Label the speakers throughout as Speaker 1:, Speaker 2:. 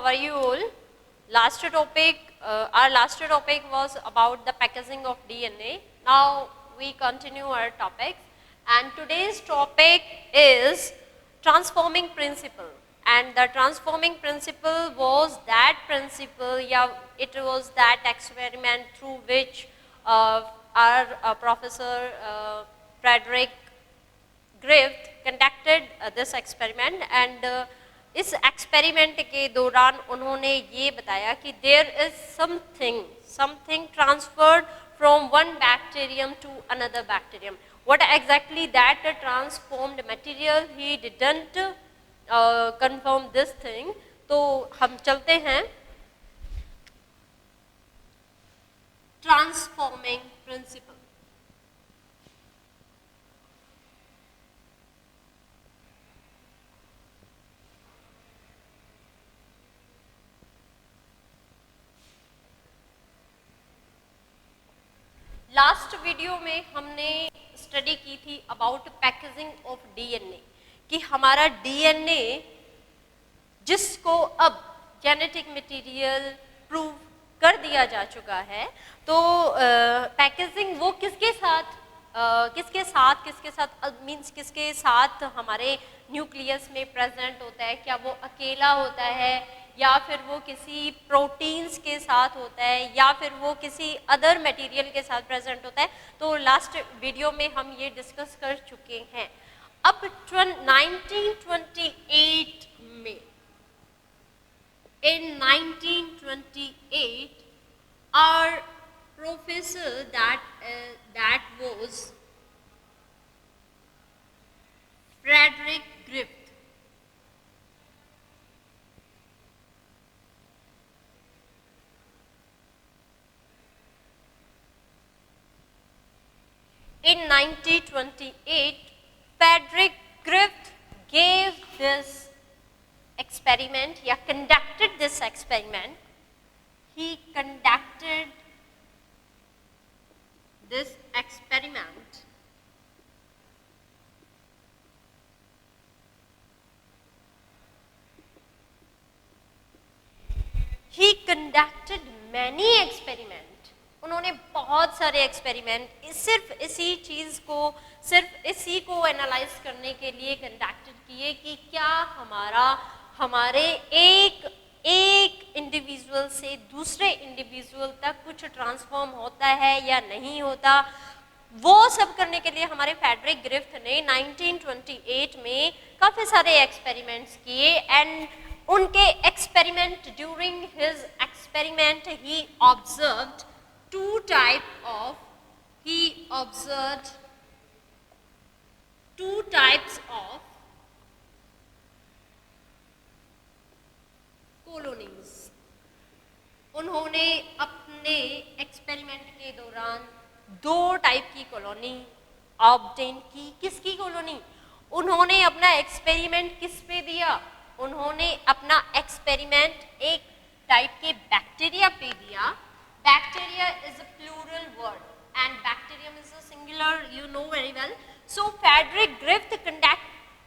Speaker 1: are you all? Our last topic was about the packaging of DNA. Now we continue our topics, and today's topic is transforming principle. And the transforming principle was that principle, yeah, it was that experiment through which our Professor Frederick Griffith conducted this experiment, and इस experiment के दौरान उन्होंने ये बताया कि there is something transferred from one bacterium to another bacterium. What exactly that transformed material, he didn't confirm this thing. तो हम चलते हैं ट्रांसफॉर्मिंग प्रिंसिपल. लास्ट वीडियो में हमने स्टडी की थी अबाउट पैकेजिंग ऑफ डीएनए, कि हमारा डीएनए जिसको अब जेनेटिक मटेरियल प्रूव कर दिया जा चुका है, तो पैकेजिंग वो किसके साथ मींस किसके साथ हमारे न्यूक्लियस में प्रेजेंट होता है. क्या वो अकेला होता है, या फिर वो किसी प्रोटीन्स के साथ होता है, या फिर वो किसी अदर मटेरियल के साथ प्रेजेंट होता है. तो लास्ट वीडियो में हम ये डिस्कस कर चुके हैं. अब 1928 में, in 1928 our professor that was Frederick Griffith, in 1928 Frederick Griffith gave this experiment, या conducted this experiment. He conducted this experiment he conducted many experiment. उन्होंने बहुत सारे एक्सपेरिमेंट सिर्फ इसी को एनालाइज करने के लिए कंडक्टेड किए कि क्या हमारे एक इंडिविजुअल से दूसरे इंडिविजुअल तक कुछ ट्रांसफॉर्म होता है या नहीं होता. वो सब करने के लिए हमारे फ्रेडरिक ग्रिफ्थ ने 1928 में काफ़ी सारे एक्सपेरिमेंट्स किए. एंड उनके experiment, during his experiment he observed two types of colonies. उन्होंने अपने एक्सपेरिमेंट के दौरान 2 टाइप की कॉलोनी ऑब्टेन की. किसकी कॉलोनी? उन्होंने अपना एक्सपेरिमेंट किस पे दिया? उन्होंने अपना एक्सपेरिमेंट एक टाइप के बैक्टीरिया पे दिया. Bacteria is a plural word and bacterium is a singular, you know very well. So Frederick Griffith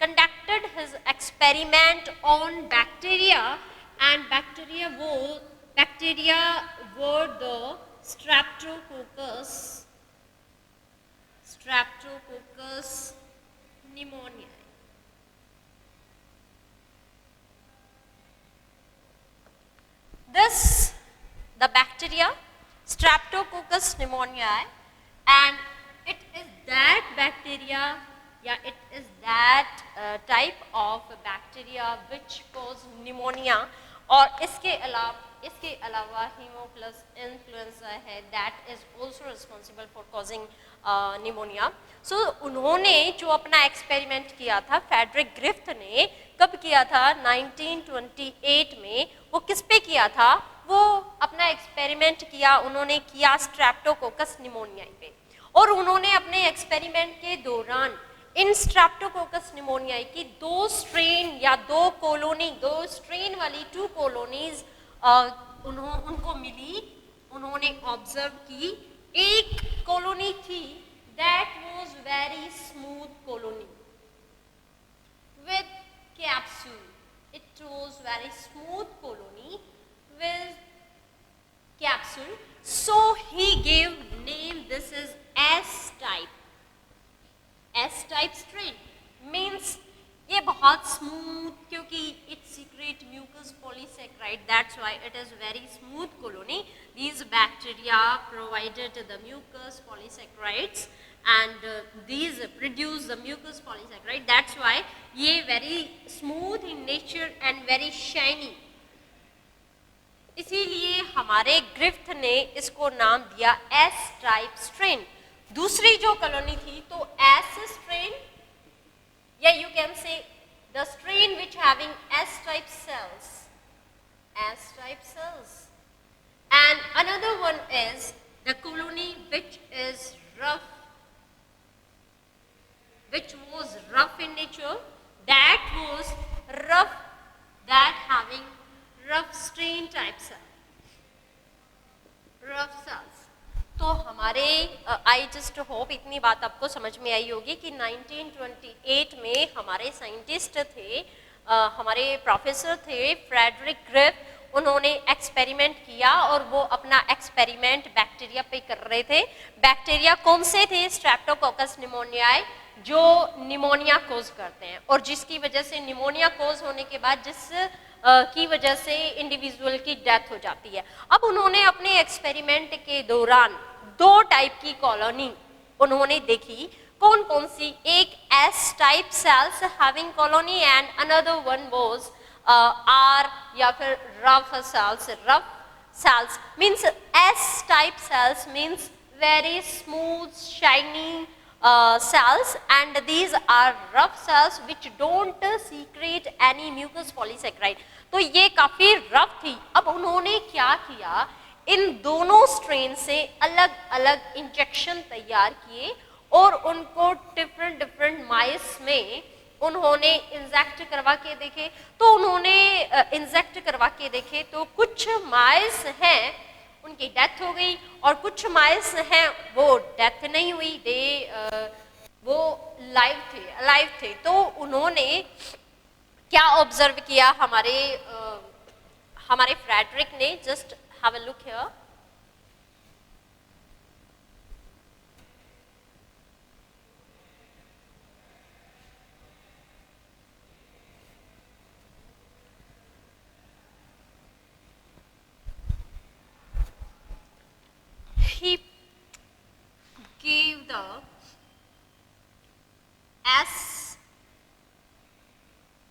Speaker 1: conducted his experiment on bacteria, and bacteria were the Streptococcus pneumoniae. The bacteria Streptococcus pneumoniae, and it is that bacteria, it is that type of bacteria which cause pneumonia. और इसके अलावा hemophilus influenza है, that is also responsible for causing pneumonia. So उन्होंने जो अपना experiment किया था, Frederick Griffith ने कब किया था? 1928 में. वो किस पे किया था? वो अपना एक्सपेरिमेंट किया, उन्होंने किया स्ट्रेप्टोकोकस निमोनियाई पे. और उन्होंने अपने एक्सपेरिमेंट के दौरान इन स्ट्रेप्टोकोकस निमोनियाई की 2 स्ट्रेन वाली 2 कॉलोनीज उनको मिली. उन्होंने ऑब्जर्व की. एक कॉलोनी थी that was very smooth colony with capsule. It was very smooth colony mucus polysaccharide, that's why it is very smooth colony. These bacteria provided the mucus polysaccharides and these produce the mucus polysaccharide, that's why ये very smooth in nature and very shiny. इसीलिए हमारे Griffith ने इसको नाम दिया S type strain. दूसरी जो colony थी तो एस स्ट्रेन, या you can say the strain which having S type cells, S type cells. And another one is the colony which is rough, which was rough in nature, that was rough, that having rough strain type cell, rough cells. तो हमारे I just hope इतनी बात आपको समझ में आई होगी कि 1928 में हमारे साइंटिस्ट थे, हमारे प्रोफेसर थे फ्रेडरिक ग्रिफ. उन्होंने एक्सपेरिमेंट किया और वो अपना एक्सपेरिमेंट बैक्टीरिया पे कर रहे थे. बैक्टीरिया कौन से थे? स्ट्रेप्टोकोकस निमोनियाई, जो निमोनिया कोज करते हैं और जिसकी वजह से निमोनिया कोज होने के बाद जिस की वजह से इंडिविजुअल की डेथ हो जाती है. अब उन्होंने अपने एक्सपेरिमेंट के दौरान दो टाइप की कॉलोनी उन्होंने देखी. कौन कौन सी? एक S type cells having colony and another one was R या फिर rough cells. Rough cells means S type cells means very smooth shiny cells, and these are rough cells which don't secrete any mucus polysaccharide. तो ये काफ़ी rough थी. अब उन्होंने क्या किया, इन दोनों स्ट्रेन से अलग अलग इंजेक्शन तैयार किए और उनको डिफरेंट माइस में उन्होंने इंजेक्ट करवा के देखे. तो उन्होंने इंजेक्ट करवा के देखे तो कुछ माइस हैं उनकी डेथ हो गई और कुछ माइस हैं वो डेथ नहीं हुई, वो लाइव थे. तो उन्होंने क्या ऑब्जर्व किया हमारे फ्रेडरिक ने, just have a look here. He gave the S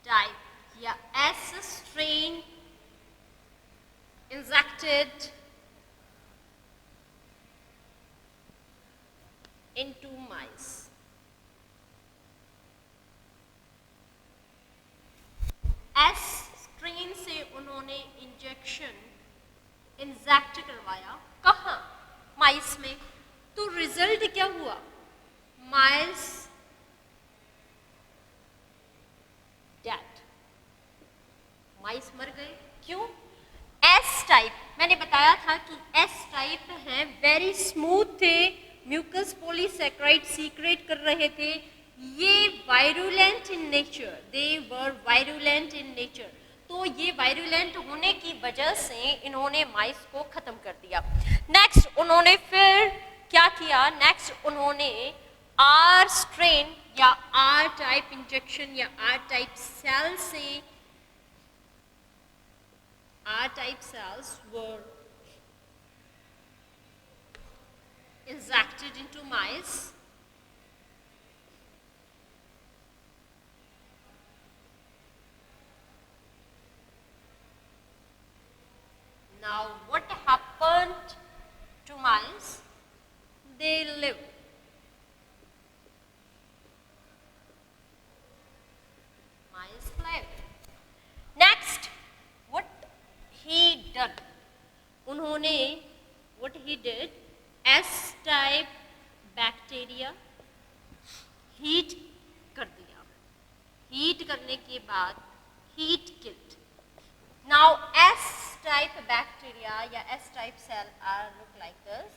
Speaker 1: type या S strain injected into mice. S strain से उन्होंने इंजेक्शन इंजेक्ट करवाया. कहाँ? माइस में. तो रिजल्ट क्या हुआ? माइस डेड, माइस मर गए. क्यों? एस टाइप, मैंने बताया था कि एस टाइप है, वेरी स्मूथ थे, म्यूकस पॉलीसैकेराइड सीक्रेट कर रहे थे. ये virulent in nature, they were virulent in nature. तो ये वायरुलेंट होने की वजह से इन्होंने माइस को खत्म कर दिया. नेक्स्ट उन्होंने फिर क्या किया? नेक्स्ट उन्होंने आर स्ट्रेन या आर टाइप इंजेक्शन या आर टाइप सेल से, R type cells were injected into mice. Now what happened to mice? They live. Mice live. Next, what he done? उन्होंने what he did? S type bacteria heat कर दिया. Heat करने के बाद heat killed. Now S type bacteria या S type cell are look like this,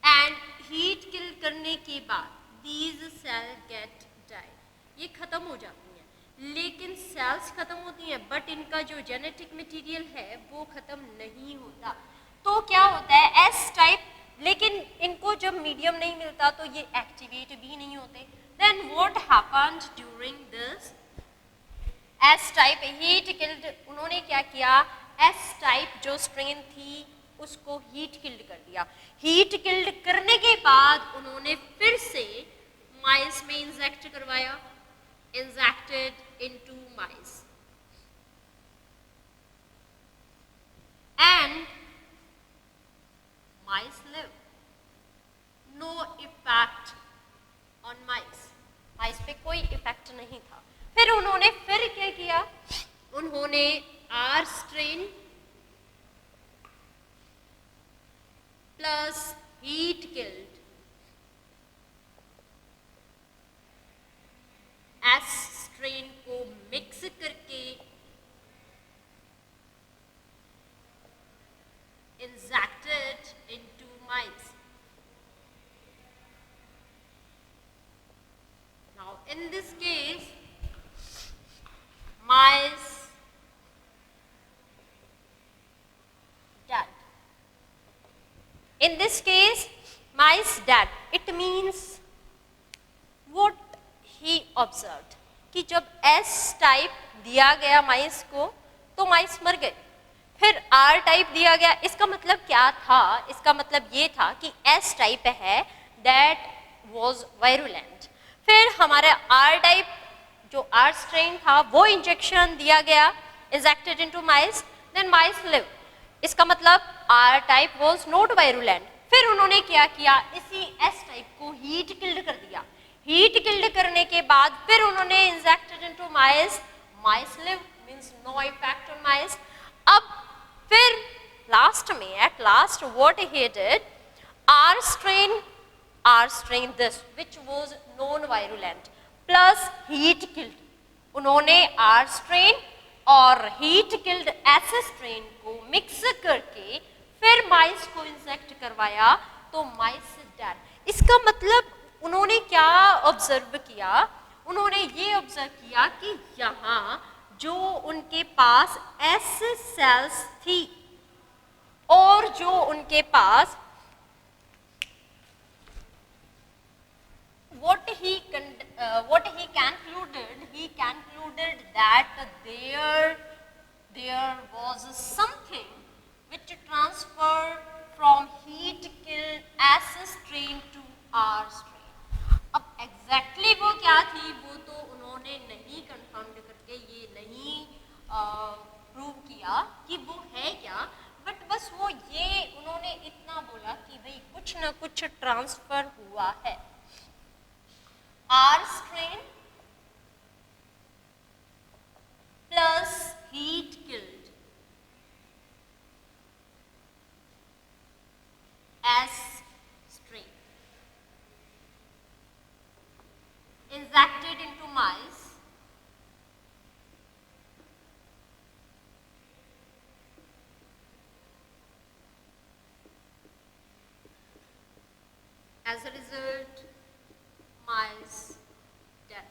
Speaker 1: and heat kill करने के बाद these cell get die. ये खत्म हो जाती हैं, लेकिन cells खत्म होती हैं बट इनका जो जेनेटिक मटेरियल है वो खत्म नहीं होता. तो क्या होता है? S type, लेकिन इनको जब मीडियम नहीं मिलता तो ये एक्टिवेट भी नहीं होते. Then what happened during this S type heat killed, उन्होंने क्या किया, एस टाइप जो स्ट्रेन थी उसको हीट किल्ड कर दिया। हीट किल्ड करने के बाद उन्होंने फिर से माइस में इंजेक्ट करवाया, injected into mice and mice live, no effect on mice, mice पे कोई इफेक्ट नहीं था। फिर उन्होंने फिर क्या किया, उन्होंने R strain plus heat killed S strain को मिक्स करके injected into mice. Now in this case mice dead. In this case mice dead. It means what he observed कि जब S टाइप दिया गया माइस को तो माइस मर गए, फिर R टाइप दिया गया, इसका मतलब क्या था, इसका मतलब ये था कि S टाइप है that was virulent। फिर हमारे R टाइप जो R स्ट्रेन था वो इंजेक्शन दिया गया, injected into mice, then mice live, इसका मतलब R type was not virulent. फिर उन्होंने क्या किया, इसी S टाइप को हीट किल्ड कर दिया। हीट किल्ड करने के बाद फिर उन्होंने injected into mice, mice live means no effect on mice. अब फिर लास्ट में at last what he did, R strain this which was non virulent plus heat killed, उन्होंने R strain और heat killed S strain को mix करके फिर माइस को inject करवाया तो माइस डेड। इसका मतलब उन्होंने क्या ऑब्जर्व किया, उन्होंने ये ऑब्जर्व किया कि यहाँ जो उनके पास S सेल्स थी और जो उनके पास what he concluded that there was something which transferred from heat killed S strain to R strain। अब exactly वो क्या थी वो तो उन्होंने नहीं कंफर्म करके ये नहीं प्रूव किया कि वो है क्या, बट बस वो ये उन्होंने इतना बोला कि भाई कुछ ना कुछ ट्रांसफर हुआ है। R strain plus heat killed S strain injected into mice as a result mice dead।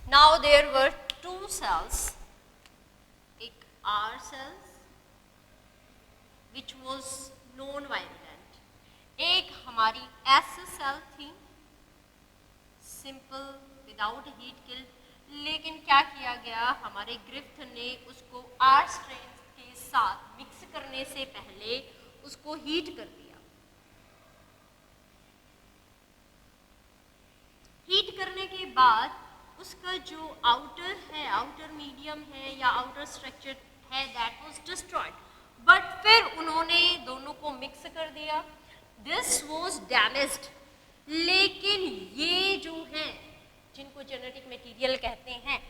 Speaker 1: Now there were two cells, एक R cells which was non virulent, एक हमारी S cell थी सिंपल विदाउट हीट किल, लेकिन क्या किया गया हमारे Griffith ने उसको R strain के साथ मिक्स करने से पहले उसको हीट कर दिया। हीट करने के बाद उसका जो आउटर है, आउटर मीडियम है या आउटर स्ट्रक्चर है दैट वाज डिस्ट्रॉयड, बट फिर उन्होंने दोनों को मिक्स कर दिया, दिस वाज डैमेज्ड। लेकिन ये जो है जिनको जेनेटिक मटेरियल कहते हैं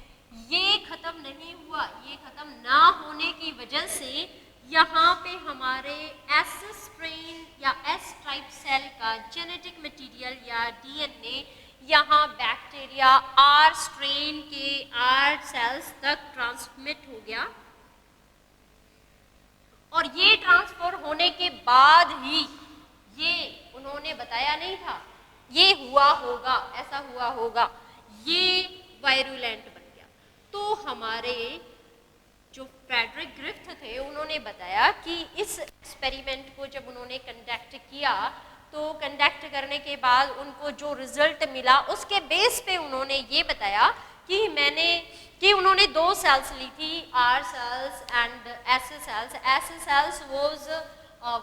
Speaker 1: ये ख़त्म नहीं हुआ, ये ख़त्म ना होने की वजह से यहाँ पे हमारे एस स्ट्रेन या एस टाइप सेल का जेनेटिक मटेरियल या डीएनए यहाँ बैक्टीरिया आर स्ट्रेन के आर सेल्स तक ट्रांसमिट हो गया, और ये ट्रांसफर होने के बाद ही ये उन्होंने बताया नहीं था ये हुआ होगा, ऐसा हुआ होगा, ये वायरुलेंट बन गया। तो हमारे जो फ्रेडरिक ग्रिफ्थ थे उन्होंने बताया कि इस एक्सपेरिमेंट को जब उन्होंने कंडक्ट किया तो कंडक्ट करने के बाद उनको जो रिजल्ट मिला उसके बेस पे उन्होंने ये बताया कि उन्होंने दो सेल्स ली थी, R cells and S cells. S cells was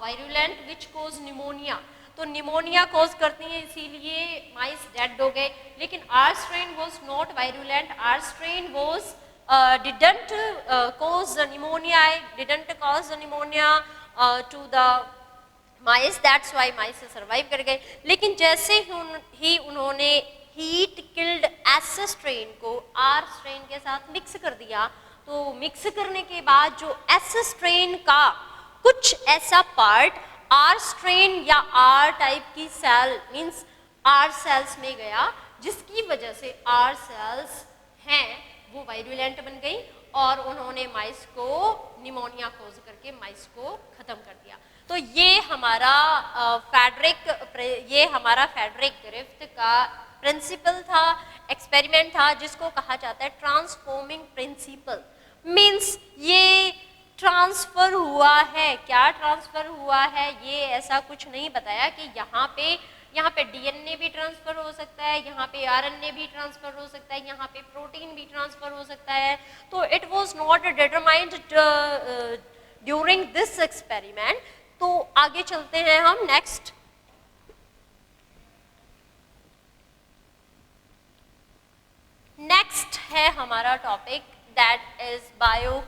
Speaker 1: virulent which cause pneumonia, तो निमोनिया कोज करती हैं इसीलिए माइस डेड हो गए. लेकिन R strain was not virulent, R strain was didn't cause the pneumonia, didn't cause the pneumonia to the mice, that's why mice survive कर गए. लेकिन जैसे ही उन्होंने हीट किल्ड एस स्ट्रेन को आर स्ट्रेन के साथ मिक्स कर दिया, तो मिक्स करने के बाद जो एस स्ट्रेन का कुछ ऐसा पार्ट आर स्ट्रेन या आर टाइप की सेल मीन्स आर सेल्स में गया, जिसकी वजह से आर सेल्स हैं वो वायरुलेंट बन गई और उन्होंने माइस को निमोनिया कोज करके माइस को खत्म कर दिया. तो ये हमारा फेडरिक ग्रिफ्थ का प्रिंसिपल था, एक्सपेरिमेंट था, जिसको कहा जाता है ट्रांसफॉर्मिंग प्रिंसिपल. मीन्स ये ट्रांसफर हुआ है. क्या ट्रांसफर हुआ है? ये ऐसा कुछ नहीं बताया कि यहाँ पे डीएनए भी ट्रांसफर हो सकता है, यहाँ पे आरएनए भी ट्रांसफर हो सकता है, यहाँ पे प्रोटीन भी ट्रांसफर हो सकता है. तो it was not determined during this experiment. तो आगे चलते हैं हम नेक्स्ट. नेक्स्ट है हमारा topic that is biochemical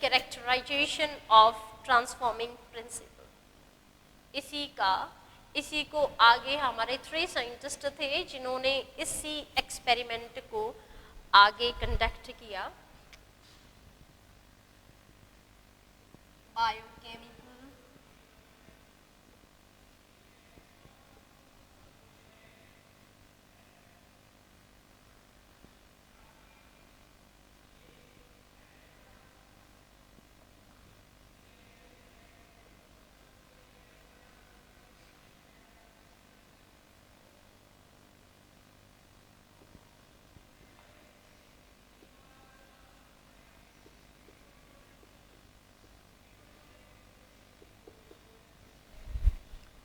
Speaker 1: characterization of transforming principle. इसी को आगे हमारे 3 साइंटिस्ट थे जिन्होंने इसी एक्सपेरिमेंट को आगे कंडक्ट किया. Biochemical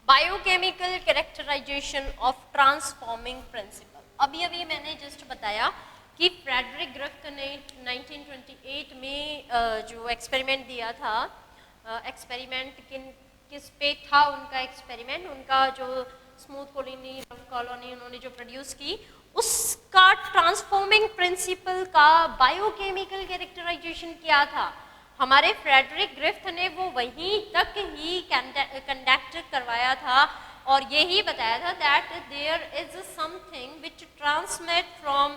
Speaker 1: biochemical characterization of transforming principle. अभी मैंने जस्ट बताया कि फ्रेडरिक ग्रिफ्थ ने 1928 में जो एक्सपेरिमेंट दिया था, एक्सपेरिमेंट किस पे था उनका एक्सपेरिमेंट, उनका जो स्मूथ कॉलोनी उन्होंने जो प्रोड्यूस की, उसका ट्रांसफॉर्मिंग प्रिंसिपल का बायोकेमिकल कैरेक्टराइजेशन क्या था. हमारे फ्रेडरिक ग्रिफ्थ ने वो वहीं तक ही कंडक्ट करवाया था और यही बताया था that there is something which transmit from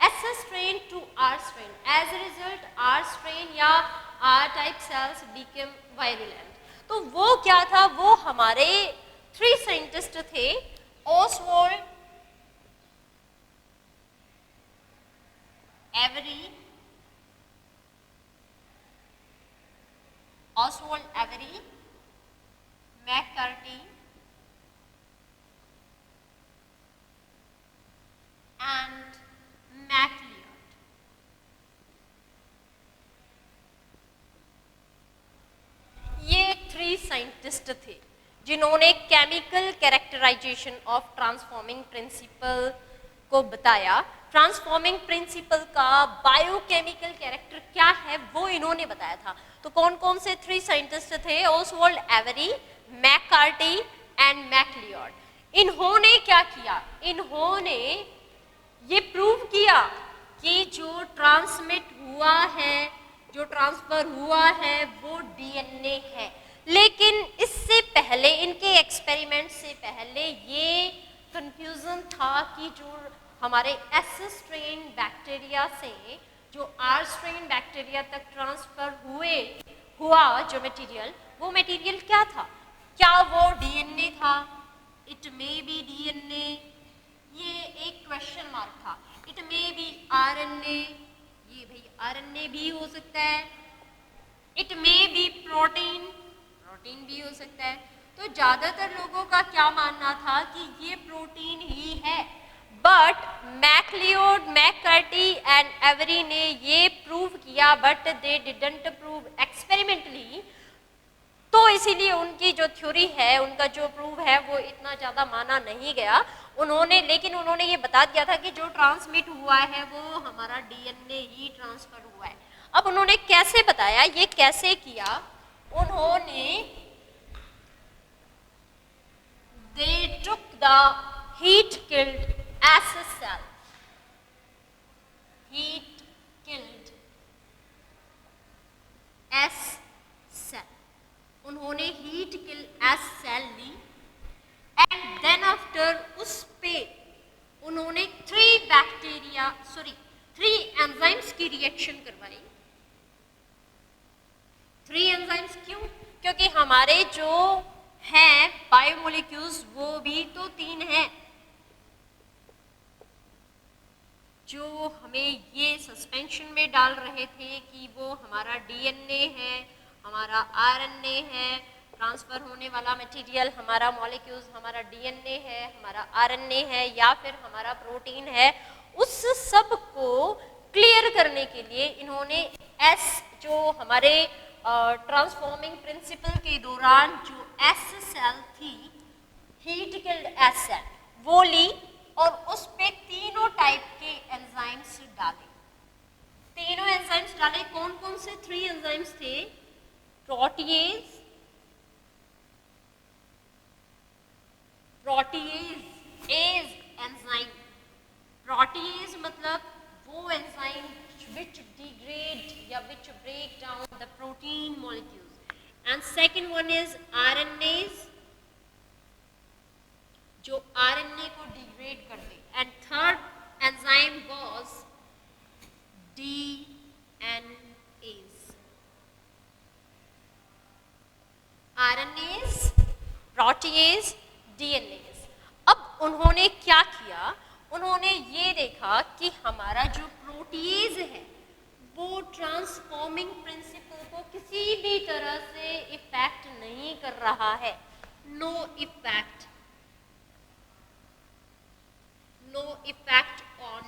Speaker 1: S strain to R strain. As a result R strain या R type cells become virulent. तो वो क्या था? वो हमारे 3 साइंटिस्ट थे, Oswald Avery, McCarty and MacLeod. ये 3 साइंटिस्ट थे जिन्होंने chemical characterization of transforming principle को बताया. ट्रांसफॉर्मिंग प्रिंसिपल का बायोकेमिकल कैरेक्टर क्या है वो इन्होंने बताया था. तो कौन कौन से 3 साइंटिस्ट थे? Oswald Avery, McCarty and MacLeod. इन्होंने क्या किया? इन्होंने ये प्रूव किया कि जो ट्रांसमिट हुआ है, जो ट्रांसफर हुआ है वो डीएनए है. लेकिन इससे पहले, इनके एक्सपेरिमेंट से पहले ये कंफ्यूजन था कि जो हमारे एस स्ट्रेन बैक्टीरिया से जो आर स्ट्रेन बैक्टीरिया तक ट्रांसफर हुआ जो मटेरियल, वो मटेरियल क्या था? क्या वो डीएनए था? इट मे बी डीएनए, ये एक क्वेश्चन मार्क था. इट मे बी आरएनए, ये भाई आरएनए भी हो सकता है. It may be protein, protein भी हो सकता है. तो ज़्यादातर लोगों का क्या मानना था कि ये प्रोटीन ही है. बट मैकलियड, मैककार्टी एंड एवरी ने ये प्रूव किया, but they didn't prove experimentally तो इसीलिए उनकी जो थ्योरी है, उनका जो प्रूव है वो इतना ज़्यादा माना नहीं गया उन्होंने, लेकिन उन्होंने ये बता दिया था कि जो ट्रांसमिट हुआ है वो हमारा डीएनए ही ट्रांसफर हुआ है। अब उन्होंने कैसे बताया, ये कैसे किया, उन्होंने they took the heat killed S cell, heat killed S cell, उन्होंने हीट किल एस सेल ली एंड देन आफ्टर उस पे उन्होंने 3 एंजाइम्स की रिएक्शन करवाई। 3 एंजाइम्स क्यों? क्योंकि हमारे जो हैं बायोमोलिक्यूल्स वो भी तो 3 हैं। जो हमें ये सस्पेंशन में डाल रहे थे कि वो हमारा डीएनए है, हमारा आरएनए है, ट्रांसफर होने वाला मटेरियल हमारा मॉलिक्यूल्स, हमारा डीएनए है, हमारा आरएनए है या फिर हमारा प्रोटीन है, उस सब को क्लियर करने के लिए इन्होंने एस जो हमारे ट्रांसफॉर्मिंग प्रिंसिपल के दौरान जो एस सेल थी, हीट किल्ड एस सेल, वो ली और उस पे तीनों टाइप के एंजाइम्स डाले। तीनों एंजाइम्स डाले, कौन कौन से 3 एंजाइम्स थे? Protease, as enzyme. प्रोटीएज मतलब वो एंजाइम which degrade या which break down the protein molecules, and second one is RNAs जो RNA को डिग्रेड कर दे, and third enzyme was DNAs, RNAs, protease, DNAs। अब उन्होंने क्या किया, उन्होंने ये देखा कि हमारा जो प्रोटीज है वो ट्रांसफॉर्मिंग प्रिंसिपल को किसी भी तरह से इफेक्ट नहीं कर रहा है। No effect on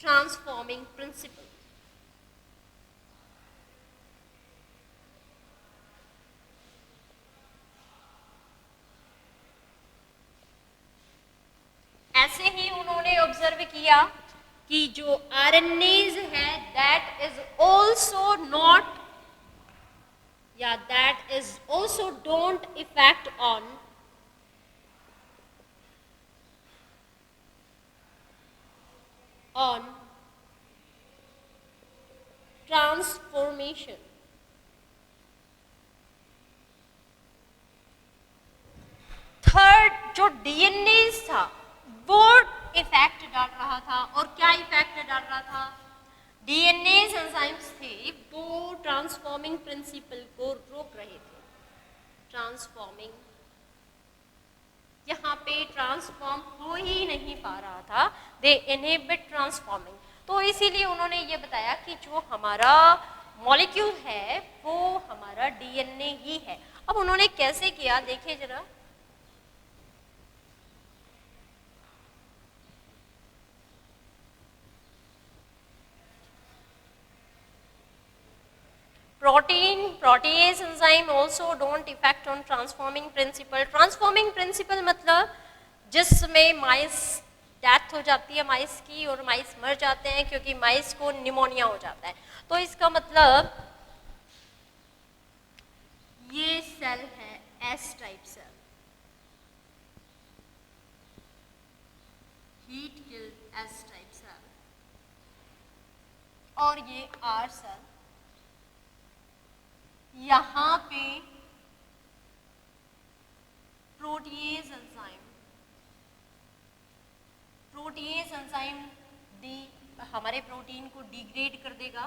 Speaker 1: transforming principle. ऐसे ही उन्होंने ऑब्जर्व किया कि जो आरएनएज है दैट इज ऑल्सो नॉट या that is also don't effect on transformation. Third जो डीएनए था वो इफेक्ट डाल रहा था, और क्या इफेक्ट डाल रहा था? डीएनए एंजाइम्स थे वो ट्रांसफॉर्मिंग प्रिंसिपल को रोक रहे थे। ट्रांसफॉर्मिंग, यहाँ पे ट्रांसफॉर्म हो ही नहीं पा रहा था, दे इनहिबिट ट्रांसफॉर्मिंग। तो इसीलिए उन्होंने ये बताया कि जो हमारा मॉलिक्यूल है वो हमारा डीएनए ही है। अब उन्होंने कैसे किया देखिए जरा। protease enzyme also don't affect on transforming principle। transforming principle मतलब जिसमें माइस डेथ हो जाती है माइस की, और माइस मर जाते हैं क्योंकि माइस को निमोनिया हो जाता है। तो इसका मतलब ये सेल है S type cell, heat killed S type cell, और ये आर सेल। यहाँ पे प्रोटीएज एंजाइम हमारे प्रोटीन को डिग्रेड कर देगा,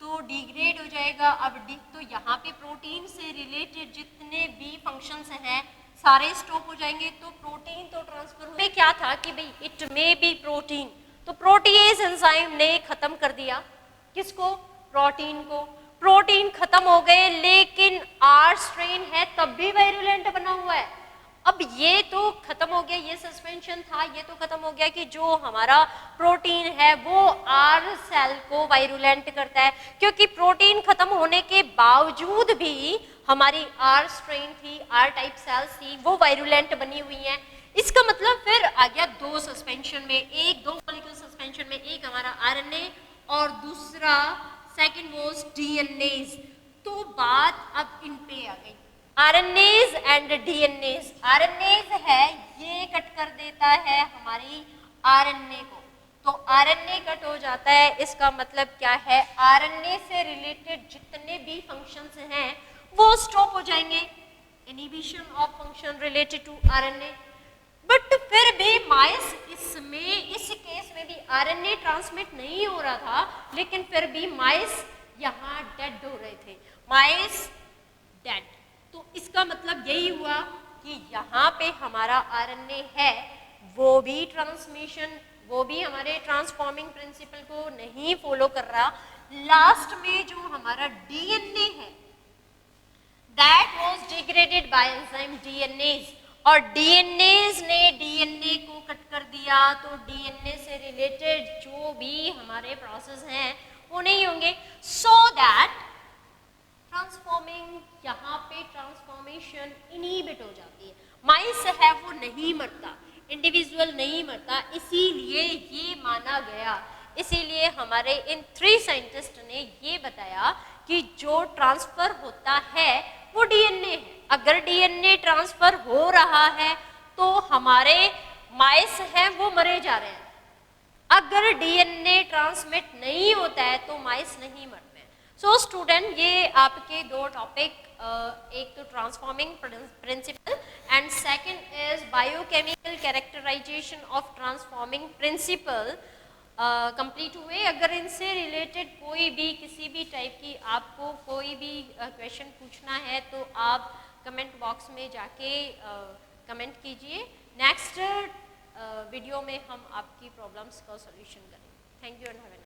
Speaker 1: तो डिग्रेड हो जाएगा। अब तो यहाँ पे प्रोटीन से रिलेटेड जितने भी फंक्शंस हैं सारे स्टॉप हो जाएंगे। तो प्रोटीन तो ट्रांसफर में क्या था कि भाई इट मे बी प्रोटीन, तो प्रोटीएज एंजाइम ने खत्म कर दिया किसको? प्रोटीन को। प्रोटीन खत्म हो गए, लेकिन आर स्ट्रेन है तब भी वायरुलेंट बना हुआ है। अब ये तो खत्म हो गया, ये सस्पेंशन था, ये तो खत्म हो गया कि जो हमारा प्रोटीन है वो आर सेल को वायरुलेंट करता है, क्योंकि प्रोटीन खत्म होने के बावजूद भी हमारी आर स्ट्रेन थी, आर टाइप सेल्स थी, वो वायरुलेंट बनी हुई हैं। इसका मतलब फिर आ गया दो सस्पेंशन में, एक दो मॉलिक्यूल सस्पेंशन में, एक हमारा आरएनए और दूसरा सेकंड वाज डीएनएज। तो बात अब इन पे आ गई, आरएनएज एंड डीएनएज। आरएनएज है ये कट कर देता है हमारी आरएनए को, तो आरएनए कट हो जाता है, इसका मतलब क्या है, आरएनए से रिलेटेड जितने भी फंक्शंस हैं वो स्टॉप हो जाएंगे, inhibition of function related to RNA. But फिर भी माइस इसमें, इस केस में भी आरएनए ट्रांसमिट नहीं हो रहा था, लेकिन फिर भी माइस यहाँ डेड हो रहे थे, माइस डेड। तो इसका मतलब यही हुआ कि यहाँ पे हमारा आरएनए है वो भी ट्रांसमिशन, वो भी हमारे ट्रांसफॉर्मिंग प्रिंसिपल को नहीं फॉलो कर रहा। लास्ट में जो हमारा डीएनए है that was degraded by enzyme DNAs, और डीएनएज ने डीएनए को कट कर दिया, तो डीएनए से रिलेटेड जो भी हमारे प्रोसेस हैं वो नहीं होंगे। सो दैट ट्रांसफॉर्मिंग, यहाँ पे ट्रांसफॉर्मेशन इनहिबिट हो जाती है। माइस है वो नहीं मरता, इंडिविजुअल नहीं मरता, इसीलिए ये माना गया, इसीलिए हमारे इन 3 साइंटिस्ट ने ये बताया कि जो ट्रांसफर होता है वो डीएनए है। अगर डीएनए ट्रांसफर हो रहा है तो हमारे माइस हैं वो मरे जा रहे हैं, अगर डीएनए ट्रांसमिट नहीं होता है तो माइस नहीं मरते हैं। सो स्टूडेंट, ये आपके दो टॉपिक, एक तो transforming principle and second is biochemical characterization of transforming principle complete हुए। अगर इनसे रिलेटेड कोई भी किसी भी टाइप की आपको कोई भी क्वेश्चन पूछना है तो आप कमेंट बॉक्स में जाके कमेंट कीजिए। नेक्स्ट वीडियो में हम आपकी प्रॉब्लम्स का सॉल्यूशन करेंगे। Thank you and have a